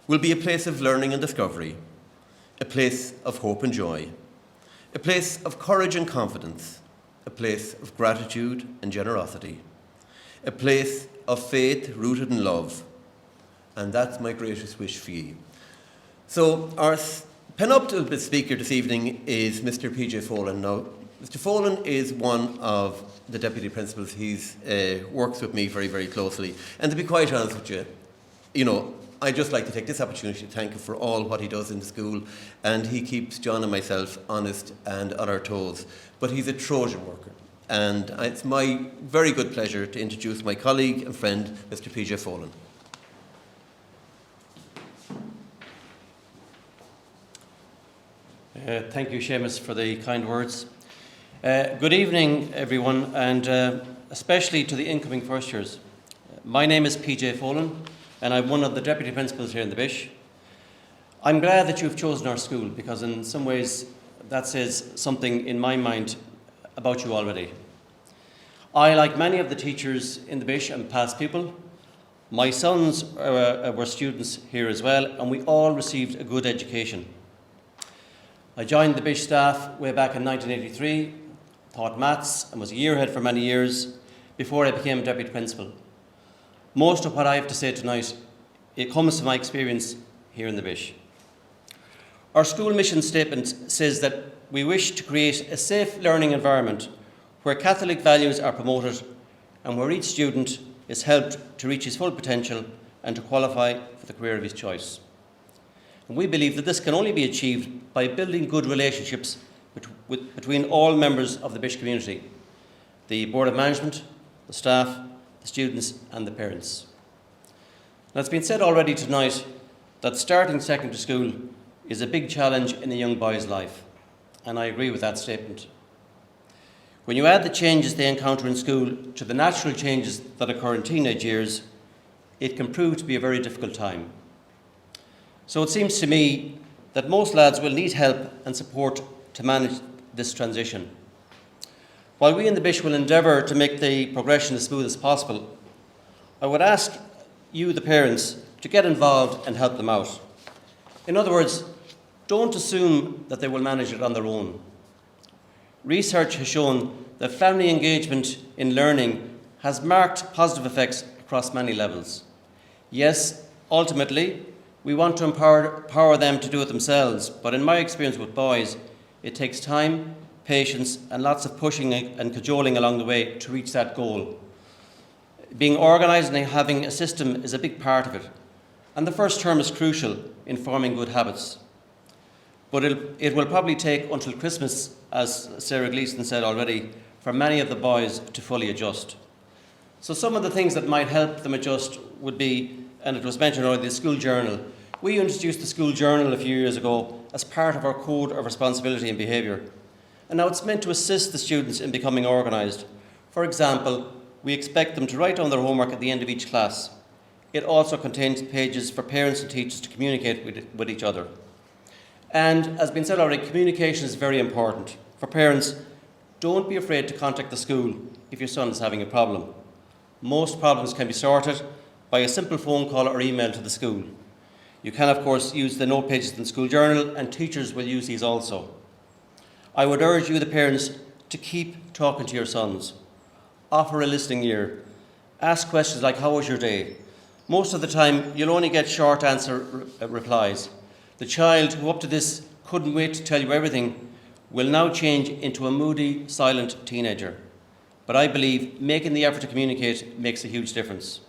will be a place of learning and discovery, a place of hope and joy, a place of courage and confidence, a place of gratitude and generosity, a place of faith rooted in love. And that's my greatest wish for you. So our penultimate speaker this evening is Mr. PJ Folan. Now, Mr. Folan is one of the deputy principals. He's works with me very, very closely. And to be quite honest with you, I'd just like to take this opportunity to thank him for all what he does in the school, and he keeps John and myself honest and on our toes. But he's a Trojan worker, and it's my very good pleasure to introduce my colleague and friend, Mr. PJ Folan. Thank you, Seamus, for the kind words. Good evening, everyone, and especially to the incoming first years. My name is PJ Folan, and I'm one of the deputy principals here in the Bish. I'm glad that you've chosen our school because in some ways that says something in my mind about you already. I, like many of the teachers in the Bish and past people, My sons were students here as well, and we all received a good education. I joined the Bish staff way back in 1983, taught maths and was a year head for many years before I became deputy principal. Most of what I have to say tonight, it comes from my experience here in the Bish. Our school mission statement says that we wish to create a safe learning environment where Catholic values are promoted and where each student is helped to reach his full potential and to qualify for the career of his choice. And we believe that this can only be achieved by building good relationships between all members of the Bish community, the Board of Management, the staff, the students and the parents. Now, it's been said already tonight that starting secondary school is a big challenge in a young boy's life, and I agree with that statement. When you add the changes they encounter in school to the natural changes that occur in teenage years, it can prove to be a very difficult time. So it seems to me that most lads will need help and support to manage this transition. While we in the Bish will endeavour to make the progression as smooth as possible, I would ask you, the parents, to get involved and help them out. In other words, don't assume that they will manage it on their own. Research has shown that family engagement in learning has marked positive effects across many levels. Yes, ultimately, we want to empower them to do it themselves, but in my experience with boys, it takes time, patience, and lots of pushing and cajoling along the way to reach that goal. Being organised and having a system is a big part of it, and the first term is crucial in forming good habits. But it will probably take until Christmas, as Sarah Gleeson said already, for many of the boys to fully adjust. So some of the things that might help them adjust would be, and it was mentioned already, the school journal. We introduced the school journal a few years ago as part of our code of responsibility and behaviour. And now it's meant to assist the students in becoming organised. For example, we expect them to write down their homework at the end of each class. It also contains pages for parents and teachers to communicate with each other. And as has been said already, communication is very important. For parents, don't be afraid to contact the school if your son is having a problem. Most problems can be sorted by a simple phone call or email to the school. You can, of course, use the note pages in the school journal, and teachers will use these also. I would urge you, the parents, to keep talking to your sons. Offer a listening ear. Ask questions like, how was your day? Most of the time, you'll only get short answer replies. The child who up to this couldn't wait to tell you everything will now change into a moody, silent teenager. But I believe making the effort to communicate makes a huge difference.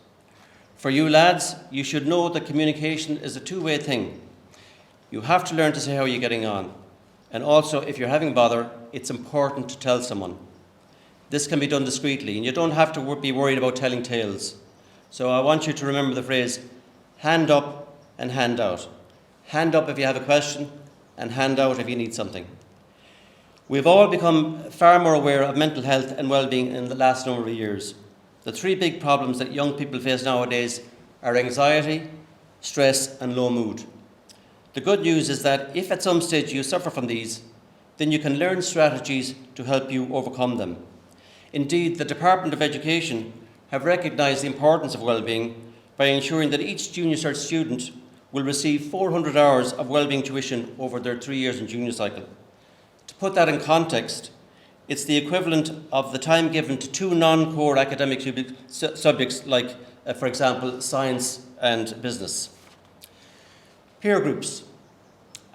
For you lads, you should know that communication is a two-way thing. You have to learn to say how you're getting on. And also, if you're having bother, it's important to tell someone. This can be done discreetly, and you don't have to be worried about telling tales. So I want you to remember the phrase, hand up and hand out. Hand up if you have a question, and hand out if you need something. We've all become far more aware of mental health and well-being in the last number of years. The three big problems that young people face nowadays are anxiety, stress, and low mood. The good news is that if at some stage you suffer from these, then you can learn strategies to help you overcome them. Indeed, the Department of Education have recognised the importance of well-being by ensuring that each Junior Cert student will receive 400 hours of wellbeing tuition over their 3 years in junior cycle. To put that in context, it's the equivalent of the time given to two non-core academic subjects like, for example, science and business. Peer groups.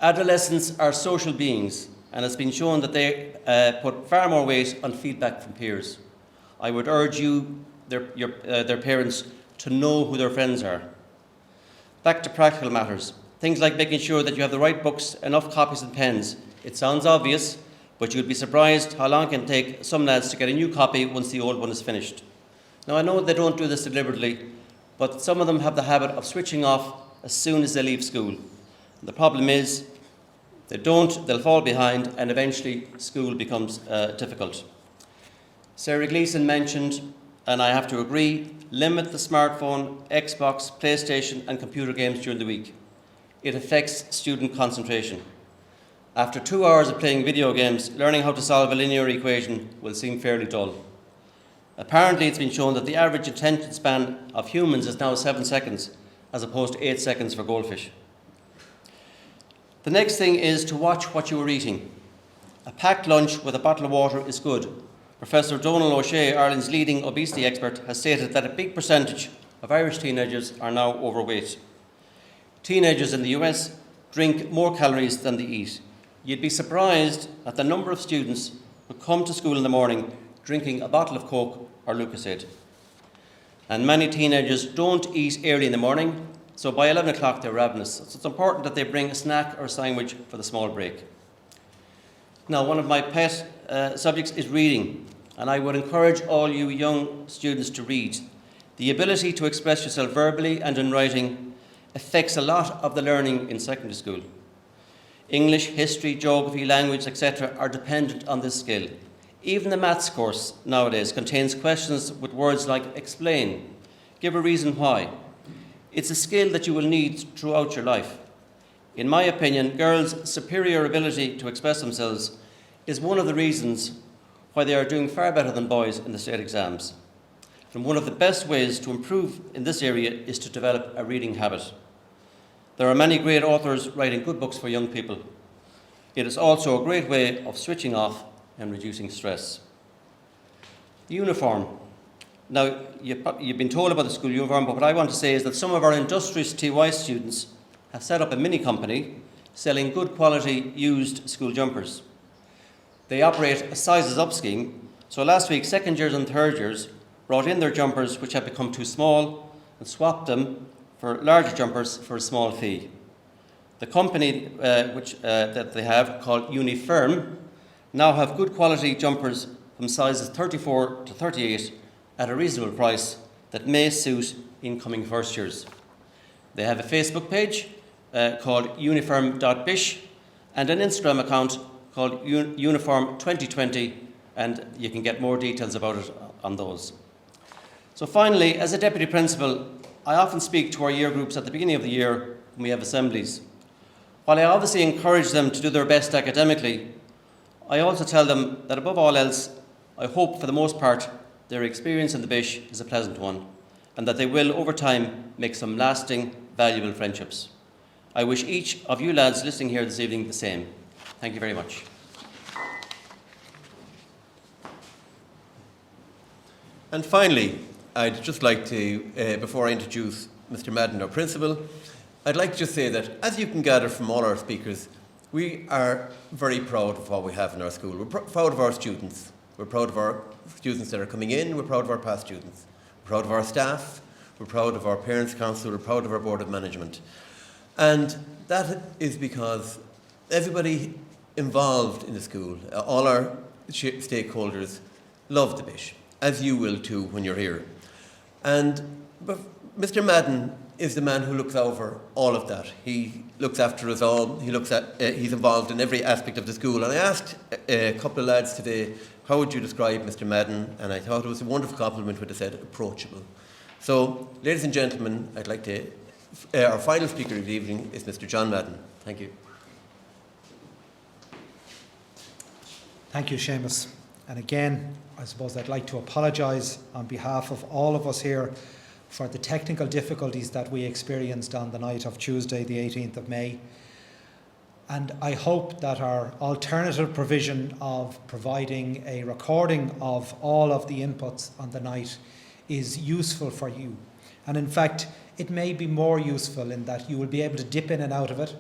Adolescents are social beings, and it's been shown that they put far more weight on feedback from peers. I would urge you, their parents, to know who their friends are. Back to practical matters. Things like making sure that you have the right books, enough copies and pens. It sounds obvious, but you'd be surprised how long it can take some lads to get a new copy once the old one is finished. Now, I know they don't do this deliberately, but some of them have the habit of switching off as soon as they leave school. The problem is, they'll fall behind, and eventually school becomes difficult. Sarah Gleeson mentioned, and I have to agree, limit the smartphone, Xbox, PlayStation and computer games during the week. It affects student concentration. After 2 hours of playing video games, learning how to solve a linear equation will seem fairly dull. Apparently, it's been shown that the average attention span of humans is now 7 seconds, as opposed to 8 seconds for goldfish. The next thing is to watch what you are eating. A packed lunch with a bottle of water is good. Professor Donal O'Shea, Ireland's leading obesity expert, has stated that a big percentage of Irish teenagers are now overweight. Teenagers in the US drink more calories than they eat. You'd be surprised at the number of students who come to school in the morning drinking a bottle of Coke or Lucozade. And many teenagers don't eat early in the morning, so by 11 o'clock they're ravenous. So it's important that they bring a snack or a sandwich for the small break. Now, one of my pet subjects is reading, and I would encourage all you young students to read. The ability to express yourself verbally and in writing affects a lot of the learning in secondary school. English, history, geography, language, etc. are dependent on this skill. Even the maths course nowadays contains questions with words like explain, give a reason why. It's a skill that you will need throughout your life. In my opinion, girls' superior ability to express themselves is one of the reasons why they are doing far better than boys in the state exams. And one of the best ways to improve in this area is to develop a reading habit. There are many great authors writing good books for young people. It is also a great way of switching off and reducing stress. The uniform. Now, you've been told about the school uniform, but what I want to say is that some of our industrious TY students have set up a mini company selling good quality used school jumpers. They operate a sizes up scheme, so last week second years and third years brought in their jumpers which had become too small and swapped them for larger jumpers for a small fee. The company that they have, called Unifirm, now have good quality jumpers from sizes 34 to 38 at a reasonable price that may suit incoming first years. They have a Facebook page called uniform.bish and an Instagram account called Uniform 2020, and you can get more details about it on those. So finally, as a deputy principal, I often speak to our year groups at the beginning of the year when we have assemblies. While I obviously encourage them to do their best academically, I also tell them that above all else, I hope for the most part their experience in the Bish is a pleasant one, and that they will over time make some lasting, valuable friendships. I wish each of you lads listening here this evening the same. Thank you very much. And finally, I'd just like to, before I introduce Mr. Madden, our principal, I'd like to just say that, as you can gather from all our speakers, we are very proud of what we have in our school. We're proud of our students. We're proud of our students that are coming in. We're proud of our past students. We're proud of our staff. We're proud of our Parents' Council. We're proud of our Board of Management. And that is because everybody involved in the school, all our stakeholders, love the Bish, as you will too when you're here. And Mr. Madden is the man who looks over all of that. He looks after us all. He's involved in every aspect of the school. And I asked a couple of lads today, how would you describe Mr. Madden? And I thought it was a wonderful compliment when they said approachable. So, ladies and gentlemen, I'd like to, our final speaker of the evening is Mr. John Madden. Thank you. Thank you, Seamus. And again, I suppose I'd like to apologise on behalf of all of us here for the technical difficulties that we experienced on the night of Tuesday, the 18th of May. And I hope that our alternative provision of providing a recording of all of the inputs on the night is useful for you. And in fact, it may be more useful in that you will be able to dip in and out of it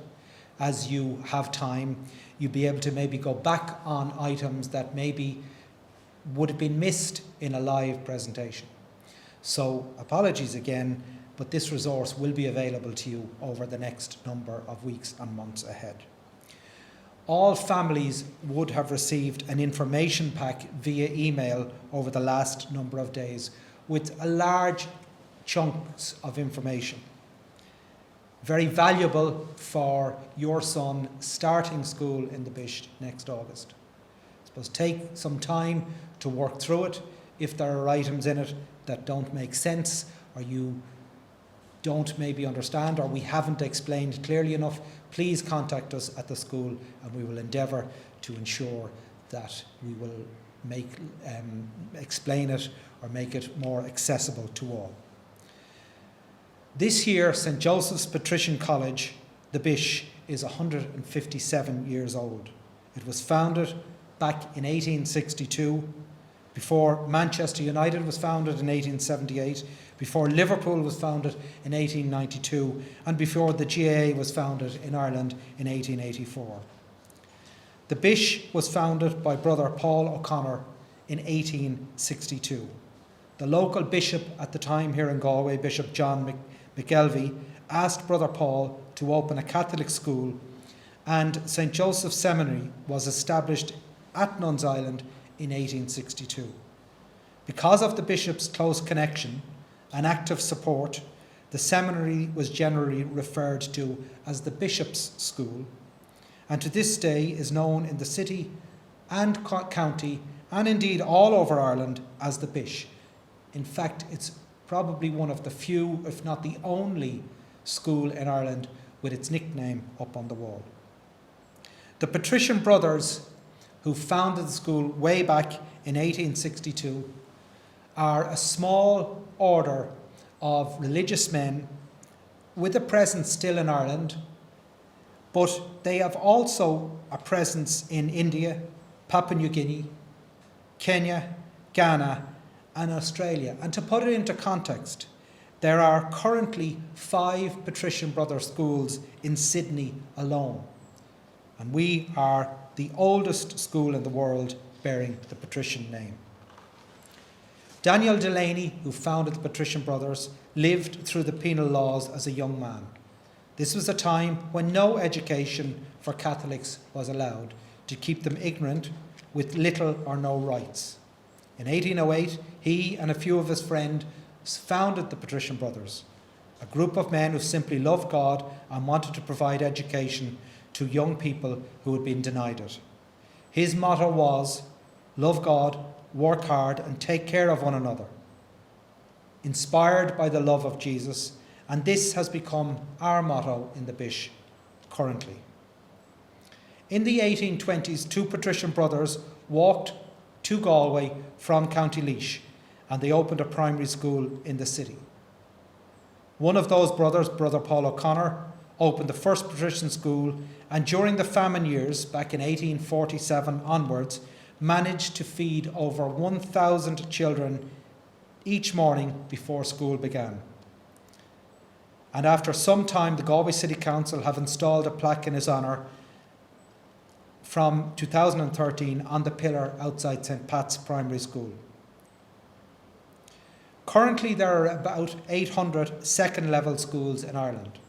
as you have time. You'll be able to maybe go back on items that maybe would have been missed in a live presentation. So apologies again, but this resource will be available to you over the next number of weeks and months ahead. All families would have received an information pack via email over the last number of days with a large chunks of information. Very valuable for your son starting school in the Bish next August. I suppose take some time to work through it. If there are items in it that don't make sense, or you don't maybe understand, or we haven't explained clearly enough, please contact us at the school and we will endeavour to ensure that we will explain it or make it more accessible to all. This year, St. Joseph's Patrician College, the Bish, is 157 years old. It was founded back in 1862, before Manchester United was founded in 1878, before Liverpool was founded in 1892, and before the GAA was founded in Ireland in 1884. The Bish was founded by Brother Paul O'Connor in 1862. The local bishop at the time here in Galway, Bishop John McElvey, asked Brother Paul to open a Catholic school, and St. Joseph's Seminary was established at Nuns Island in 1862. Because of the bishop's close connection and active support, the seminary was generally referred to as the Bishop's School, and to this day is known in the city and county, and indeed all over Ireland, as the Bish. In fact, it's probably one of the few, if not the only, school in Ireland with its nickname up on the wall. The Patrician Brothers, who founded the school way back in 1862, are a small order of religious men with a presence still in Ireland, but they have also a presence in India, Papua New Guinea, Kenya, Ghana, and Australia. And to put it into context, there are currently 5 Patrician Brother schools in Sydney alone. And we are the oldest school in the world bearing the patrician name. Daniel Delaney, who founded the Patrician Brothers, lived through the penal laws as a young man. This was a time when no education for Catholics was allowed, to keep them ignorant with little or no rights. In 1808, he and a few of his friends founded the Patrician Brothers, a group of men who simply loved God and wanted to provide education to young people who had been denied it. His motto was, love God, work hard, and take care of one another. Inspired by the love of Jesus, and this has become our motto in the Bish currently. In the 1820s, 2 Patrician Brothers walked to Galway from County Laois, and they opened a primary school in the city. One of those brothers, Brother Paul O'Connor, opened the first Patrician school, and during the famine years, back in 1847 onwards, managed to feed over 1,000 children each morning before school began. And after some time, the Galway City Council have installed a plaque in his honour from 2013 on the pillar outside St. Pat's Primary School. Currently, there are about 800 second-level schools in Ireland.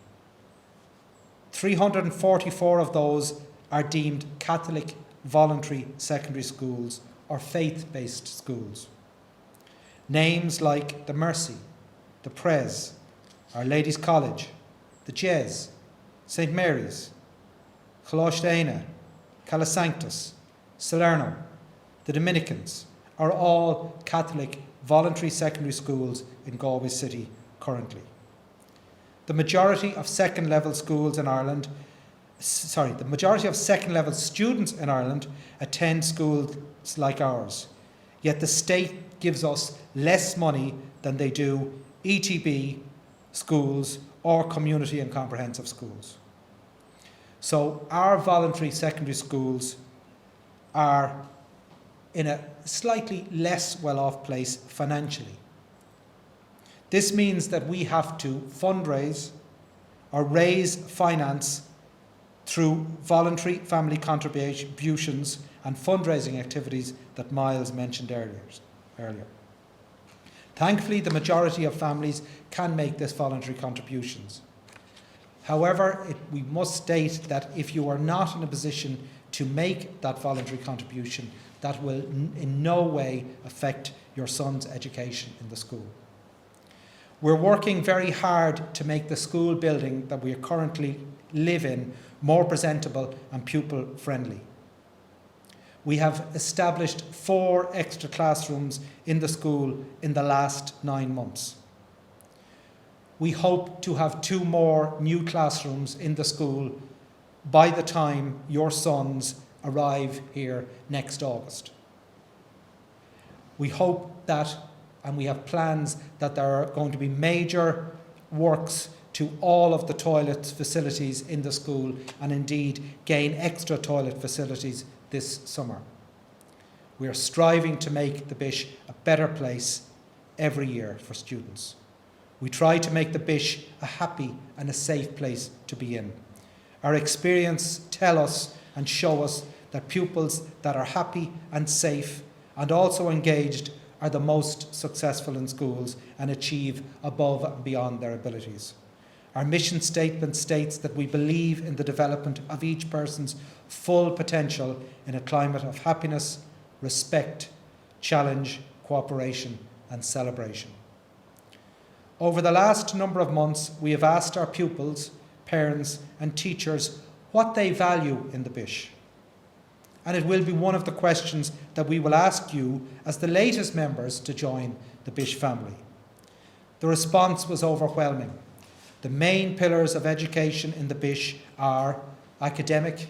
344 of those are deemed Catholic voluntary secondary schools or faith-based schools. Names like the Mercy, the Pres, Our Lady's College, the Jes, St. Mary's, Coloshdaina, Calasanctus, Salerno, the Dominicans are all Catholic voluntary secondary schools in Galway City currently. The majority of second-level schools in Ireland, the majority of second-level students in Ireland attend schools like ours, yet the state gives us less money than they do ETB schools or community and comprehensive schools. So our voluntary secondary schools are in a slightly less well-off place financially. This means that we have to fundraise or raise finance through voluntary family contributions and fundraising activities that Miles mentioned earlier. Thankfully, the majority of families can make this voluntary contributions. However, we must state that if you are not in a position to make that voluntary contribution, that will in no way affect your son's education in the school. We're working very hard to make the school building that we currently live in more presentable and pupil friendly. We have established 4 extra classrooms in the school in the last 9 months. We hope to have 2 more new classrooms in the school by the time your sons arrive here next August. We hope that, and we have plans, that there are going to be major works to all of the toilet facilities in the school, and indeed gain extra toilet facilities this summer. We are striving to make the Bish a better place every year for students. We try to make the Bish a happy and a safe place to be in. Our experience tell us and show us that pupils that are happy and safe and also engaged are the most successful in schools and achieve above and beyond their abilities. Our mission statement states that we believe in the development of each person's full potential in a climate of happiness, respect, challenge, cooperation and celebration. Over the last number of months, we have asked our pupils, parents and teachers what they value in the Bish. And it will be one of the questions that we will ask you as the latest members to join the Bish family. The response was overwhelming. The main pillars of education in the Bish are academic,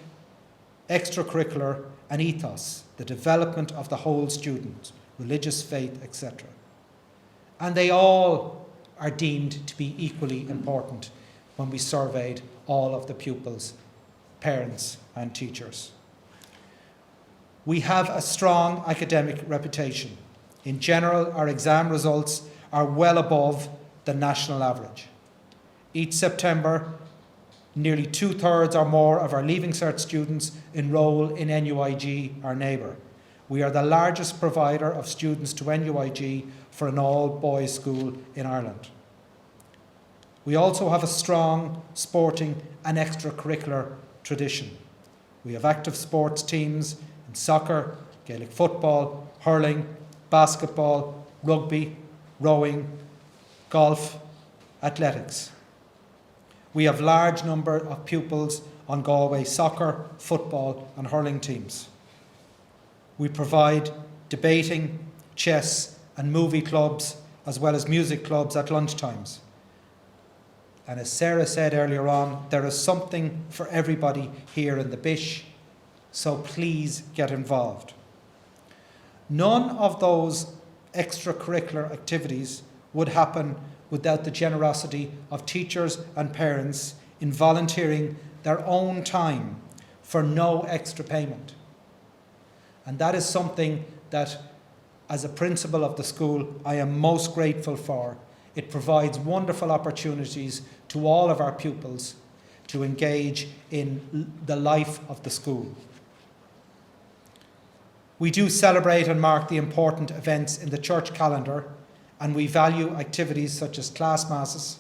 extracurricular and ethos, the development of the whole student, religious faith, etc. And they all are deemed to be equally important when we surveyed all of the pupils, parents and teachers. We have a strong academic reputation. In general, our exam results are well above the national average. Each September, nearly 2/3 or more of our Leaving Cert students enrol in NUIG, our neighbour. We are the largest provider of students to NUIG for an all-boys school in Ireland. We also have a strong sporting and extracurricular tradition. We have active sports teams in soccer, Gaelic football, hurling, basketball, rugby, rowing, golf, athletics. We have large number of pupils on Galway soccer, football and hurling teams. We provide debating, chess and movie clubs as well as music clubs at lunchtimes. And as Sarah said earlier on, there is something for everybody here in the Bish, so please get involved. None of those extracurricular activities would happen without the generosity of teachers and parents in volunteering their own time for no extra payment. And that is something that, as a principal of the school, I am most grateful for. It provides wonderful opportunities to all of our pupils to engage in the life of the school. We do celebrate and mark the important events in the church calendar, and we value activities such as class masses,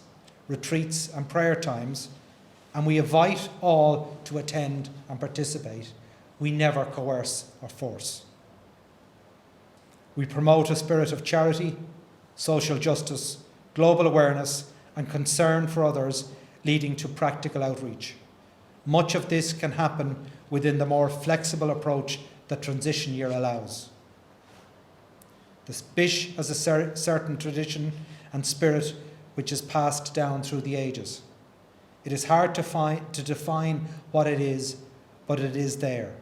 retreats and prayer times, and we invite all to attend and participate. We never coerce or force. We promote a spirit of charity, social justice, global awareness and concern for others, leading to practical outreach. Much of this can happen within the more flexible approach that transition year allows. The Bish has a certain tradition and spirit which is passed down through the ages. It is hard to define what it is, but it is there.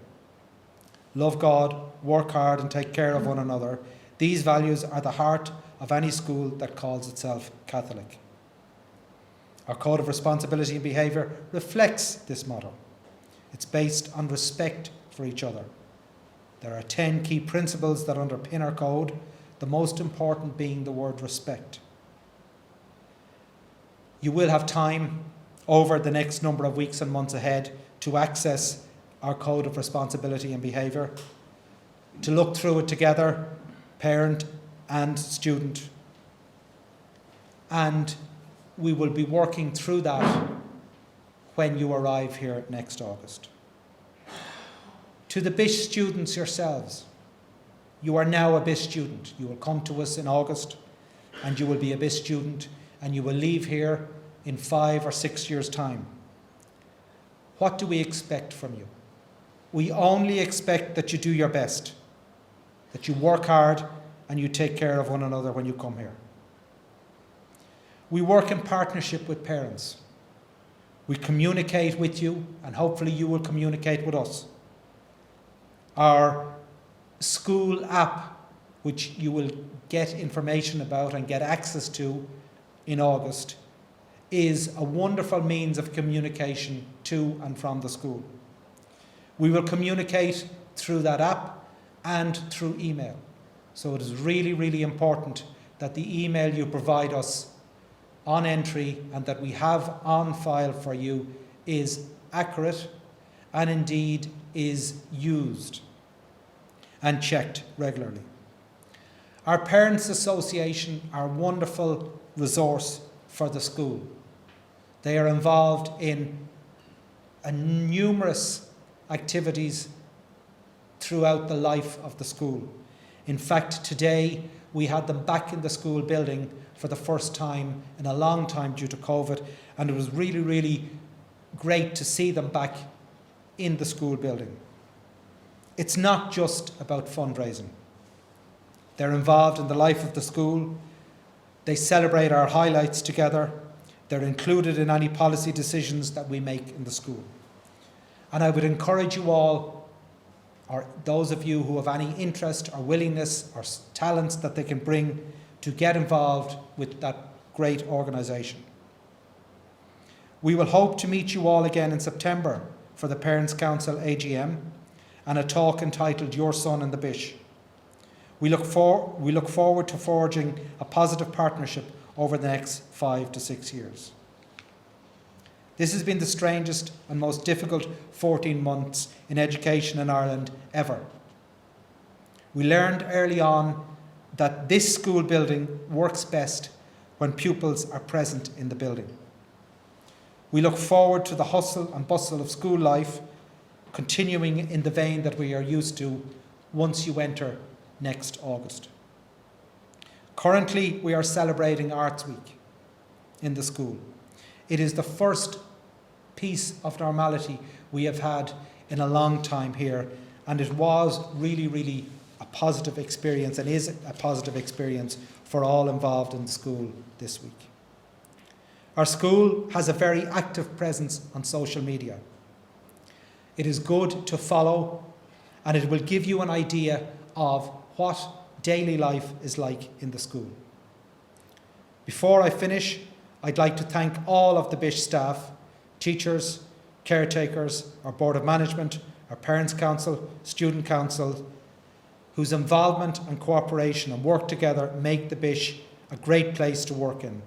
Love God, work hard and take care of one another. These values are the heart of any school that calls itself Catholic. Our Code of Responsibility and Behaviour reflects this motto. It's based on respect for each other. There are 10 key principles that underpin our code, the most important being the word respect. You will have time over the next number of weeks and months ahead to access our Code of Responsibility and Behaviour, to look through it together, parent and student. And we will be working through that when you arrive here next August. To the Bish students yourselves, you are now a Bish student. You will come to us in August and you will be a Bish student and you will leave here in 5 or 6 years' time. What do we expect from you? We only expect that you do your best, that you work hard and you take care of one another when you come here. We work in partnership with parents. We communicate with you and hopefully you will communicate with us. Our school app which you will get information about and get access to in August, is a wonderful means of communication to and from the school. We will communicate through that app and through email. So it is really, really important that the email you provide us on entry and that we have on file for you is accurate and indeed is used and checked regularly. Our Parents Association are a wonderful resource for the school. They are involved in numerous activities throughout the life of the school. In fact, today we had them back in the school building for the first time in a long time due to COVID, and it was really, really great to see them back in the school building. It's not just about fundraising. They're involved in the life of the school. They celebrate our highlights together. They're included in any policy decisions that we make in the school. And I would encourage you all, or those of you who have any interest or willingness or talents that they can bring, to get involved with that great organisation. We will hope to meet you all again in September for the Parents' Council AGM and a talk entitled Your Son in the Bish. We look forward to forging a positive partnership over the next 5 to 6 years. This has been the strangest and most difficult 14 months in education in Ireland ever. We learned early on that this school building works best when pupils are present in the building. We look forward to the hustle and bustle of school life continuing in the vein that we are used to once you enter next August. Currently, we are celebrating Arts Week in the school. It is the first piece of normality we have had in a long time here, and it was really, really a positive experience and is a positive experience for all involved in the school this week. Our school has a very active presence on social media. It is good to follow, and it will give you an idea of what daily life is like in the school. Before I finish, I'd like to thank all of the Bish staff, teachers, caretakers, our Board of Management, our Parents' Council, Student Council, whose involvement and cooperation and work together make the Bish a great place to work in.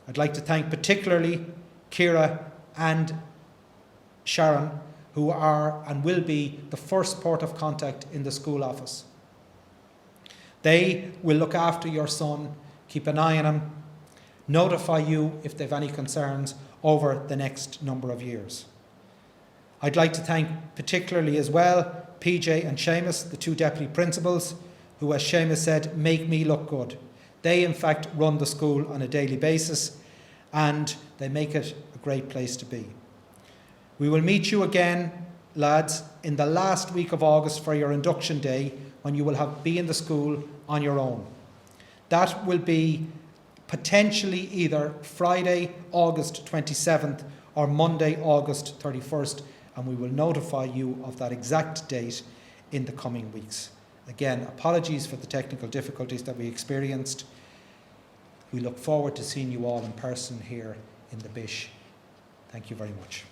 I'd like to thank particularly Ciara and Sharon, who are and will be the first port of contact in the school office. They will look after your son, keep an eye on him, notify you if they have any concerns over the next number of years. I'd like to thank particularly as well PJ and Seamus, the two deputy principals, who, as Seamus said, make me look good. They in fact run the school on a daily basis and they make it a great place to be. We will meet you again, lads, in the last week of August for your induction day, when you will be in the school on your own. That will be potentially either Friday, August 27th or Monday, August 31st, and we will notify you of that exact date in the coming weeks. Again, apologies for the technical difficulties that we experienced. We look forward to seeing you all in person here in the Bish. Thank you very much.